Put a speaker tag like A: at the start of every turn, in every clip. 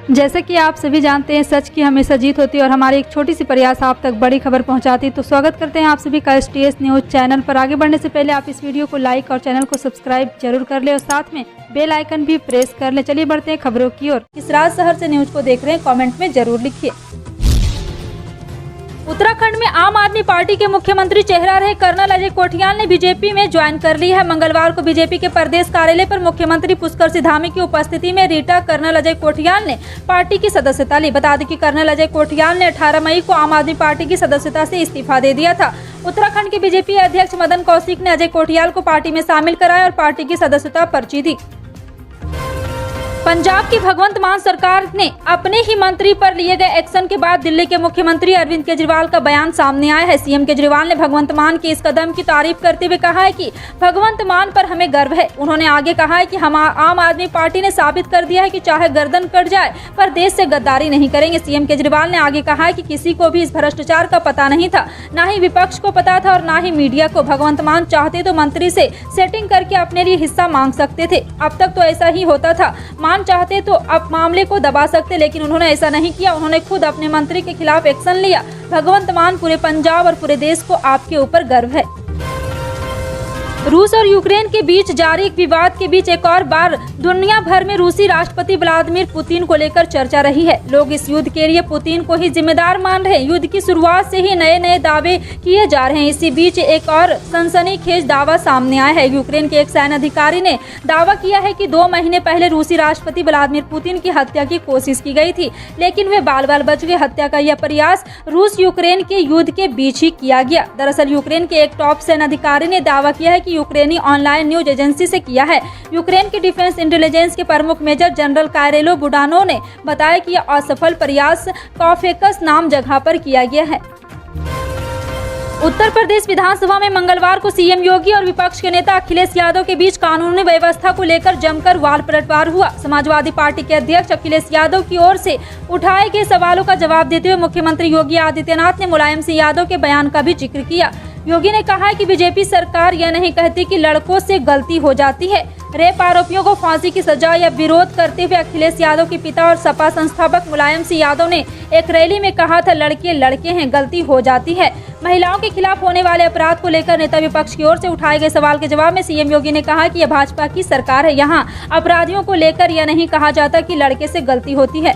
A: जैसे कि आप सभी जानते हैं, सच की हमेशा जीत होती है और हमारी एक छोटी सी प्रयास आप तक बड़ी खबर पहुंचाती है। तो स्वागत करते हैं आप सभी का STS न्यूज़ चैनल पर। आगे बढ़ने से पहले आप इस वीडियो को लाइक और चैनल को सब्सक्राइब जरूर कर ले और साथ में बेल आइकन भी प्रेस कर ले। चलिए बढ़ते हैं खबरों की ओर। किस राज शहर से न्यूज को देख रहे हैं, कमेंट में जरूर लिखिए। उत्तराखंड में आम आदमी पार्टी के मुख्यमंत्री चेहरा रहे कर्नल अजय कोठियाल ने बीजेपी में ज्वाइन कर ली है। मंगलवार को बीजेपी के प्रदेश कार्यालय पर मुख्यमंत्री पुष्कर सिंह धामी की उपस्थिति में रीटा कर्नल अजय कोठियाल ने पार्टी की सदस्यता ली। बता दें कि कर्नल अजय कोठियाल ने 18 मई को आम आदमी पार्टी की सदस्यता से इस्तीफा दे दिया था। उत्तराखंड के बीजेपी अध्यक्ष मदन कौशिक ने अजय कोठियाल को पार्टी में शामिल कराया और पार्टी की सदस्यता पर्ची दी। पंजाब की भगवंत मान सरकार ने अपने ही मंत्री पर लिए गए एक्शन के बाद दिल्ली के मुख्यमंत्री अरविंद केजरीवाल का बयान सामने आया है। सीएम केजरीवाल ने भगवंत मान के इस कदम की तारीफ करते हुए कहा है कि भगवंत मान पर हमें गर्व है। उन्होंने आगे कहा है कि हम आम आदमी पार्टी ने साबित कर दिया है कि चाहे गर्दन कट जाए पर देश से गद्दारी नहीं करेंगे। सीएम केजरीवाल ने आगे कहा है कि किसी को भी इस भ्रष्टाचार का पता नहीं था, न ही विपक्ष को पता था और न ही मीडिया को। भगवंत मान चाहते तो मंत्री से सेटिंग करके अपने लिए हिस्सा मांग सकते थे। अब तक तो ऐसा ही होता था। चाहते तो अब मामले को दबा सकते, लेकिन उन्होंने ऐसा नहीं किया। उन्होंने खुद अपने मंत्री के खिलाफ एक्शन लिया। भगवंत मान, पूरे पंजाब और पूरे देश को आपके ऊपर गर्व है। रूस और यूक्रेन के बीच जारी एक विवाद के बीच एक और बार दुनिया भर में रूसी राष्ट्रपति व्लादिमीर पुतिन को लेकर चर्चा रही है। लोग इस युद्ध के लिए पुतिन को ही जिम्मेदार मान रहे हैं। युद्ध की शुरुआत से ही नए नए दावे किए जा रहे हैं। इसी बीच एक और सनसनीखेज दावा सामने आया है। यूक्रेन के एक सैन्य अधिकारी ने दावा किया है कि 2 महीने पहले रूसी राष्ट्रपति व्लादिमीर पुतिन की हत्या की कोशिश की गई थी, लेकिन वे बाल बाल बच गए। हत्या का यह प्रयास रूस यूक्रेन के युद्ध के बीच ही किया गया। दरअसल यूक्रेन के एक टॉप सैन्य अधिकारी ने दावा किया है कि यूक्रेनी ऑनलाइन न्यूज एजेंसी से किया है। यूक्रेन के डिफेंस इंटेलिजेंस के प्रमुख मेजर जनरल कायरेलो बुडानो ने बताया कि यह असफल प्रयास कॉफेकस नाम जगह पर किया गया है। उत्तर प्रदेश विधानसभा में मंगलवार को सीएम योगी और विपक्ष के नेता अखिलेश यादव के बीच कानूनी व्यवस्था को लेकर जमकर वार पलटवार हुआ। समाजवादी पार्टी के अध्यक्ष अखिलेश यादव की ओर से उठाए गए सवालों का जवाब देते हुए मुख्यमंत्री योगी आदित्यनाथ ने मुलायम सिंह यादव के बयान का भी जिक्र किया। योगी ने कहा है कि बीजेपी सरकार यह नहीं कहती कि लड़कों से गलती हो जाती है। रेप आरोपियों को फांसी की सजा या विरोध करते हुए अखिलेश यादव के पिता और सपा संस्थापक मुलायम सिंह यादव ने एक रैली में कहा था, लड़के लड़के हैं, गलती हो जाती है। महिलाओं के खिलाफ होने वाले अपराध को लेकर नेता विपक्ष की ओर से उठाए गए सवाल के जवाब में सीएम योगी ने कहा कि यह भाजपा की सरकार है। यहाँ अपराधियों को लेकर यह नहीं कहा जाता कि लड़के से गलती होती है।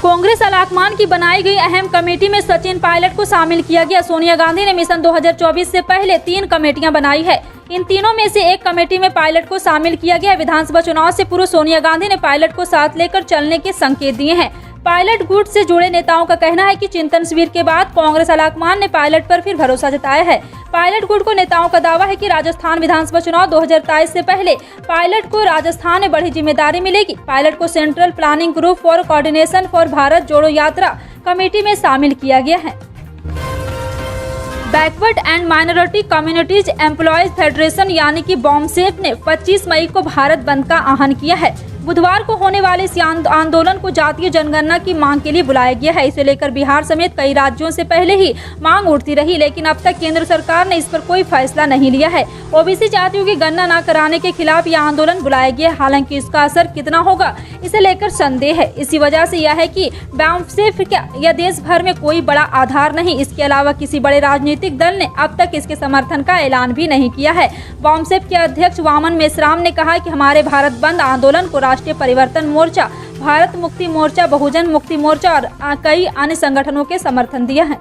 A: कांग्रेस अलाकमान की बनाई गई अहम कमेटी में सचिन पायलट को शामिल किया गया। सोनिया गांधी ने मिशन 2024 से पहले 3 कमेटियां बनाई है। इन तीनों में से एक कमेटी में पायलट को शामिल किया गया। विधानसभा चुनाव से पूर्व सोनिया गांधी ने पायलट को साथ लेकर चलने के संकेत दिए हैं। पायलट गुट से जुड़े नेताओं का कहना है कि चिंतन शिविर के बाद कांग्रेस अलाकमान ने पायलट पर फिर भरोसा जताया है। पायलट गुट को नेताओं का दावा है कि राजस्थान विधानसभा चुनाव 2023 से पहले पायलट को राजस्थान में बड़ी जिम्मेदारी मिलेगी। पायलट को central planning group for coordination for Bharat जोड़ो यात्रा कमेटी में शामिल किया गया है। Backward and minority communities employees federation यानी कि बॉम्सेफ ने 25 मई को भारत बंद का आह्वान किया है। बुधवार को होने वाले इस आंदोलन को जातीय जनगणना की मांग के लिए बुलाया गया है। इसे लेकर बिहार समेत कई राज्यों से पहले ही मांग उठती रही, लेकिन अब तक केंद्र सरकार ने इस पर कोई फैसला नहीं लिया है। ओबीसी जातियों की गणना न कराने के खिलाफ यह आंदोलन बुलाया गया। हालांकि इसका असर कितना होगा इसे लेकर संदेह है। इसी वजह से यह है कि बॉम्सेफ या देश भर में कोई बड़ा आधार नहीं। इसके अलावा किसी बड़े राजनीतिक दल ने अब तक इसके समर्थन का ऐलान भी नहीं किया है। बॉम्सेफ के अध्यक्ष वामन मेश्राम ने कहा कि हमारे भारत बंद आंदोलन को राष्ट्रीय परिवर्तन मोर्चा, भारत मुक्ति मोर्चा, बहुजन मुक्ति मोर्चा और कई अन्य संगठनों के समर्थन दिया है।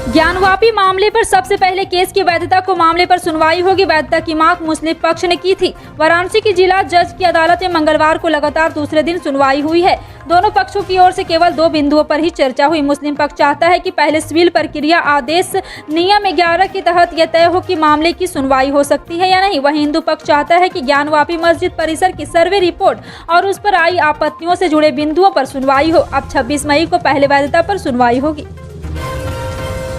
A: ज्ञानवापी मामले पर सबसे पहले केस की वैधता को मामले पर सुनवाई होगी। वैधता की मांग मुस्लिम पक्ष ने की थी। वाराणसी की जिला जज की अदालत में मंगलवार को लगातार दूसरे दिन सुनवाई हुई है। दोनों पक्षों की ओर से केवल 2 बिंदुओं पर ही चर्चा हुई। मुस्लिम पक्ष चाहता है कि पहले सिविल प्रक्रिया आदेश नियम 11 के तहत यह तय हो कि मामले की सुनवाई हो सकती है या नहीं। वहीं हिंदू पक्ष चाहता है कि ज्ञानवापी मस्जिद परिसर की सर्वे रिपोर्ट और उस पर आई आपत्तियों से जुड़े बिंदुओं पर सुनवाई हो। अब 26 मई को पहले वैधता पर सुनवाई होगी।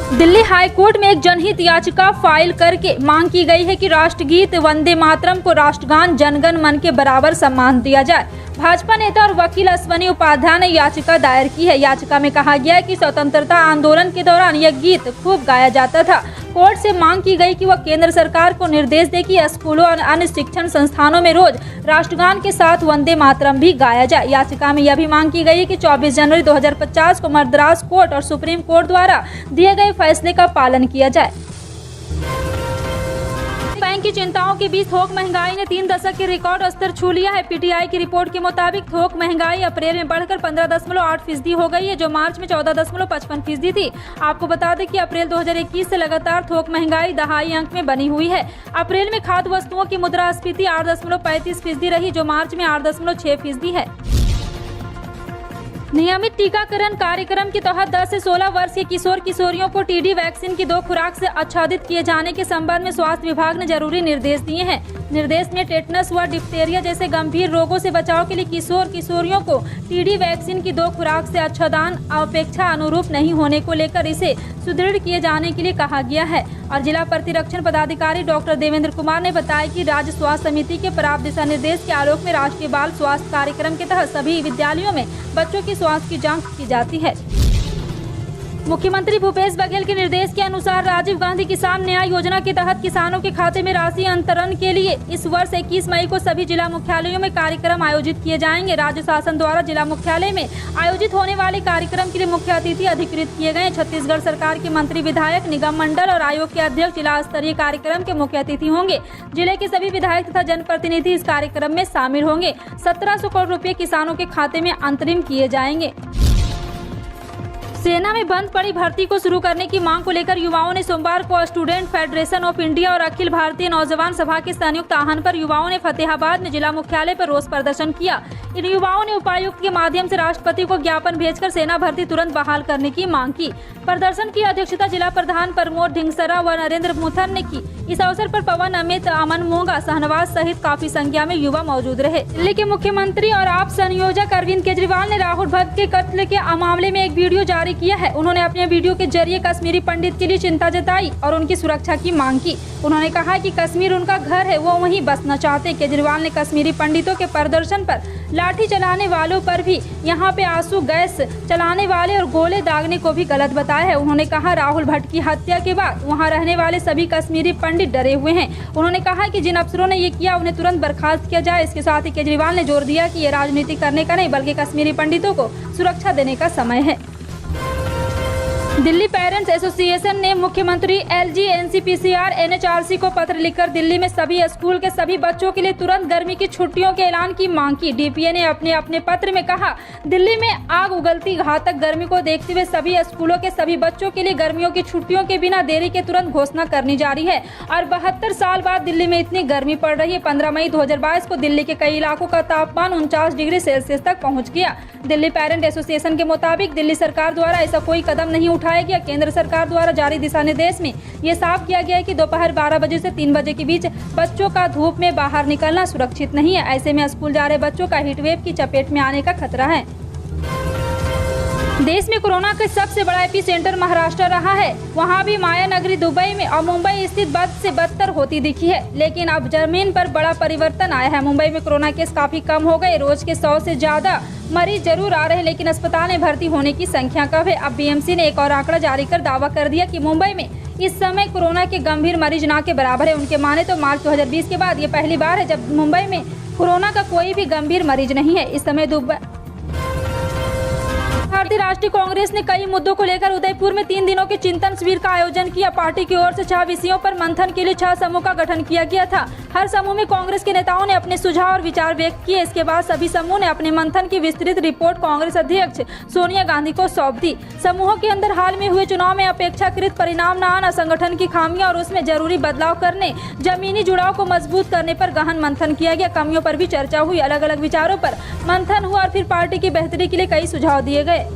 A: दिल्ली हाई कोर्ट में एक जनहित याचिका फाइल करके मांग की गई है कि राष्ट्रगीत वंदे मातरम को राष्ट्रगान जनगण मन के बराबर सम्मान दिया जाए। भाजपा नेता और वकील अश्वनी उपाध्याय ने याचिका दायर की है। याचिका में कहा गया है कि स्वतंत्रता आंदोलन के दौरान यह गीत खूब गाया जाता था। कोर्ट से मांग की गई कि वह केंद्र सरकार को निर्देश दे कि स्कूलों और अन्य शिक्षण संस्थानों में रोज राष्ट्रगान के साथ वंदे मातरम भी गाया जाए। याचिका में यह भी मांग की गई है कि 24 जनवरी 2050 को मद्रास कोर्ट और सुप्रीम कोर्ट द्वारा दिए गए फैसले का पालन किया जाए। बैंक की चिंताओं के बीच थोक महंगाई ने 3 दशक के रिकॉर्ड स्तर छू लिया है। पीटीआई की रिपोर्ट के मुताबिक थोक महंगाई अप्रैल में बढ़कर 15.8% हो गई है, जो मार्च में 14.55% थी। आपको बता दें कि अप्रैल 2021 से लगातार थोक महंगाई दहाई अंक में बनी हुई है। अप्रैल में खाद्य वस्तुओं की मुद्रास्फीति 8.35% रही, जो मार्च में 8.6% है। नियमित टीकाकरण कार्यक्रम के तहत 10 से 16 वर्ष के किशोर किशोरियों को टीडी वैक्सीन की 2 खुराक से आच्छादित किए जाने के संबंध में स्वास्थ्य विभाग ने जरूरी निर्देश दिए हैं। निर्देश में टेटनस व डिप्थीरिया जैसे गंभीर रोगों से बचाव के लिए किशोर किशोरियों को टीडी वैक्सीन की 2 खुराक से आच्छादन अपेक्षा अनुरूप नहीं होने को लेकर इसे सुदृढ़ किए जाने के लिए कहा गया है। और जिला प्रतिरक्षण पदाधिकारी डॉक्टर देवेंद्र कुमार ने बताया कि राज्य स्वास्थ्य समिति के प्राप्त दिशा निर्देश के आलोक में राष्ट्रीय बाल स्वास्थ्य कार्यक्रम के तहत सभी विद्यालयों में बच्चों की स्वास्थ्य की जांच की जाती है। मुख्यमंत्री भूपेश बघेल के निर्देश के अनुसार राजीव गांधी किसान न्याय योजना के तहत किसानों के खाते में राशि अंतरण के लिए इस वर्ष 21 मई को सभी जिला मुख्यालयों में कार्यक्रम आयोजित किए जाएंगे। राज्य शासन द्वारा जिला मुख्यालय में आयोजित होने वाले कार्यक्रम के लिए मुख्य अतिथि अधिकृत किए गए। छत्तीसगढ़ सरकार के मंत्री, विधायक, निगम मंडल और आयोग के अध्यक्ष जिला स्तरीय कार्यक्रम के मुख्य अतिथि होंगे। जिले के सभी विधायक तथा जनप्रतिनिधि इस कार्यक्रम में शामिल होंगे। 1700 करोड़ रुपए किसानों के खाते में अंतरिम किए जाएंगे। सेना में बंद पड़ी भर्ती को शुरू करने की मांग को लेकर युवाओं ने सोमवार को स्टूडेंट फेडरेशन ऑफ इंडिया और अखिल भारतीय नौजवान सभा के संयुक्त आह्वान पर युवाओं ने फतेहाबाद में जिला मुख्यालय पर रोष प्रदर्शन किया। इन युवाओं ने उपायुक्त के माध्यम से राष्ट्रपति को ज्ञापन भेजकर सेना भर्ती तुरंत बहाल करने की मांग की। प्रदर्शन की अध्यक्षता जिला प्रधान प्रमोद ढिंगसरा व नरेंद्र मुथन ने की। इस अवसर पर पवन, अमित, अमन मोंगा, शहनवाज सहित काफी संख्या में युवा मौजूद रहे। दिल्ली के मुख्यमंत्री और आप संयोजक अरविंद केजरीवाल ने राहुल भक्त के कत्ल के मामले में एक वीडियो जारी किया है। उन्होंने अपने वीडियो के जरिए कश्मीरी पंडित के लिए चिंता जताई और उनकी सुरक्षा की मांग की। उन्होंने कहा कि कश्मीर उनका घर है, वो वहीं बसना चाहते। केजरीवाल ने कश्मीरी पंडितों के प्रदर्शन पर लाठी चलाने वालों पर भी यहाँ पे आंसू गैस चलाने वाले और गोले दागने को भी गलत बताया है। उन्होंने कहा राहुल भट्ट की हत्या के बाद वहाँ रहने वाले सभी कश्मीरी पंडित डरे हुए हैं। उन्होंने कहा कि जिन अफसरों ने ये किया उन्हें तुरंत बर्खास्त किया जाए। इसके साथ ही केजरीवाल ने जोर दिया कि ये राजनीति करने का नहीं बल्कि कश्मीरी पंडितों को सुरक्षा देने का समय है। दिल्ली पेरेंट्स एसोसिएशन ने मुख्यमंत्री एलजी, एनसीपीसीआर, एनएचआरसी को पत्र लिखकर दिल्ली में सभी स्कूल के सभी बच्चों के लिए तुरंत गर्मी की छुट्टियों के ऐलान की मांग की। डीपीए ने अपने पत्र में कहा, दिल्ली में आग उगलती घातक गर्मी को देखते हुए सभी स्कूलों के सभी बच्चों के लिए गर्मियों की छुट्टियों के बिना देरी के तुरंत घोषणा करनी जारी है। और 72 साल बाद दिल्ली में इतनी गर्मी पड़ रही है। 15 मई 2022 को दिल्ली के कई इलाकों का तापमान 49 डिग्री सेल्सियस तक पहुँच गया। दिल्ली पेरेंट एसोसिएशन के मुताबिक दिल्ली सरकार द्वारा ऐसा कोई कदम नहीं उठाया गया। केंद्र सरकार द्वारा जारी दिशा निर्देश में ये साफ किया गया है कि दोपहर 12 बजे से 3 बजे के बीच बच्चों का धूप में बाहर निकलना सुरक्षित नहीं है। ऐसे में स्कूल जा रहे बच्चों का हीटवेव की चपेट में आने का खतरा है। देश में कोरोना का सबसे बड़ा एपी सेंटर महाराष्ट्र रहा है। वहां भी माया नगरी दुबई में और मुंबई स्थित बद से बदतर होती दिखी है। लेकिन अब जमीन पर बड़ा परिवर्तन आया है। मुंबई में कोरोना केस काफी कम हो गए। रोज के 100 से ज्यादा मरीज जरूर आ रहे हैं, लेकिन अस्पताल में भर्ती होने की संख्या कम है। अब बीएमसी ने एक और आंकड़ा जारी कर दावा कर दिया कि मुंबई में इस समय कोरोना के गंभीर मरीज ना के बराबर है। उनके माने तो मार्च 2020 के बाद ये पहली बार है जब मुंबई में कोरोना का कोई भी गंभीर मरीज नहीं है। इस समय भारतीय राष्ट्रीय कांग्रेस ने कई मुद्दों को लेकर उदयपुर में 3 दिनों के चिंतन शिविर का आयोजन किया। पार्टी की ओर से 6 विषयों पर मंथन के लिए 6 समूह का गठन किया गया था। हर समूह में कांग्रेस के नेताओं ने अपने सुझाव और विचार व्यक्त किए। इसके बाद सभी समूह ने अपने मंथन की विस्तृत रिपोर्ट कांग्रेस अध्यक्ष सोनिया गांधी को सौंप दी। समूहों के अंदर हाल में हुए चुनाव में अपेक्षाकृत परिणाम न आना, संगठन की खामियां और उसमें जरूरी बदलाव करने, जमीनी जुड़ाव को मजबूत करने पर गहन मंथन किया गया। कमियों पर भी चर्चा हुई। अलग अलग विचारों पर मंथन हुआ और फिर पार्टी की बेहतरी के लिए कई सुझाव दिए गए।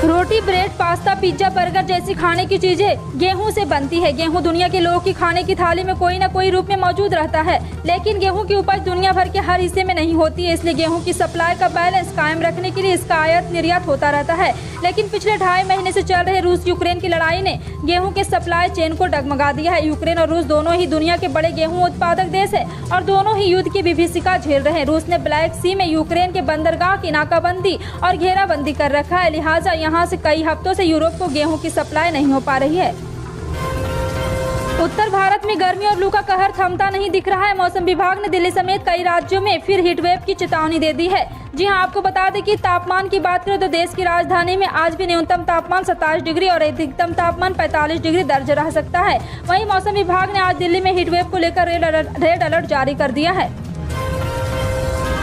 A: रोटी, ब्रेड, पास्ता, पिज्जा, बर्गर जैसी खाने की चीजें गेहूं से बनती है। गेहूं दुनिया के लोगों की खाने की थाली में कोई न कोई रूप में मौजूद रहता है, लेकिन गेहूं की उपज दुनिया भर के हर हिस्से में नहीं होती है। इसलिए गेहूं की सप्लाई का बैलेंस कायम रखने के लिए इसका आयात निर्यात होता रहता है। लेकिन पिछले 2.5 महीने से चल रहे रूस यूक्रेन की लड़ाई ने गेहूं के सप्लाई चेन को डगमगा दिया है। यूक्रेन और रूस दोनों ही दुनिया के बड़े गेहूं उत्पादक देश है और दोनों ही युद्ध की विभीषिका झेल रहे हैं। रूस ने ब्लैक सी में यूक्रेन के बंदरगाह की नाकाबंदी और घेराबंदी कर रखा है। लिहाजा यहाँ से कई हफ्तों से यूरोप को गेहूं की सप्लाई नहीं हो पा रही है। उत्तर भारत में गर्मी और लू का कहर थमता नहीं दिख रहा है। मौसम विभाग ने दिल्ली समेत कई राज्यों में फिर हीटवेव की चेतावनी दे दी है। जी हां, आपको बता दें कि तापमान की बात करें तो देश की राजधानी में आज भी न्यूनतम तापमान 27 डिग्री और अधिकतम तापमान 45 डिग्री दर्ज रह सकता है। वहीं मौसम विभाग ने आज दिल्ली में हीटवेव को लेकर रेड अलर्ट जारी कर दिया है।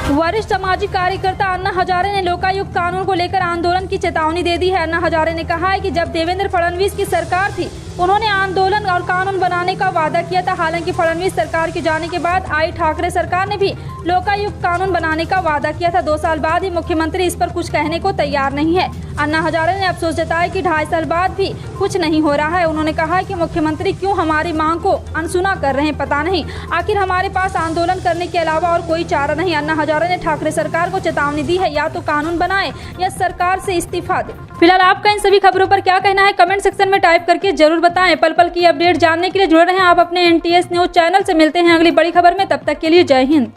A: वरिष्ठ सामाजिक कार्यकर्ता अन्ना हजारे ने लोकायुक्त कानून को लेकर आंदोलन की चेतावनी दे दी है। अन्ना हजारे ने कहा है कि जब देवेंद्र फडणवीस की सरकार थी उन्होंने आंदोलन और कानून बनाने का वादा किया था। हालांकि फडणवीस सरकार के जाने के बाद आई ठाकरे सरकार ने भी लोकायुक्त कानून बनाने का वादा किया था। 2 साल बाद ही मुख्यमंत्री इस पर कुछ कहने को तैयार नहीं है। अन्ना हजारे ने अफसोस जताया कि 2.5 साल बाद भी कुछ नहीं हो रहा है। उन्होंने कहा कि मुख्यमंत्री क्यों हमारी मांग को अनसुना कर रहे हैं, पता नहीं। आखिर हमारे पास आंदोलन करने के अलावा और कोई चारा नहीं। अन्ना हजारे ने ठाकरे सरकार को चेतावनी दी है, या तो कानून बनाए या सरकार से इस्तीफा दे। फिलहाल आपका इन सभी खबरों पर क्या कहना है, कमेंट सेक्शन में टाइप करके जरूर बताएं। पल पल की अपडेट जानने के लिए जुड़े रहें आप अपने NTS न्यूज चैनल से। मिलते हैं अगली बड़ी खबर में, तब तक के लिए जय हिंद।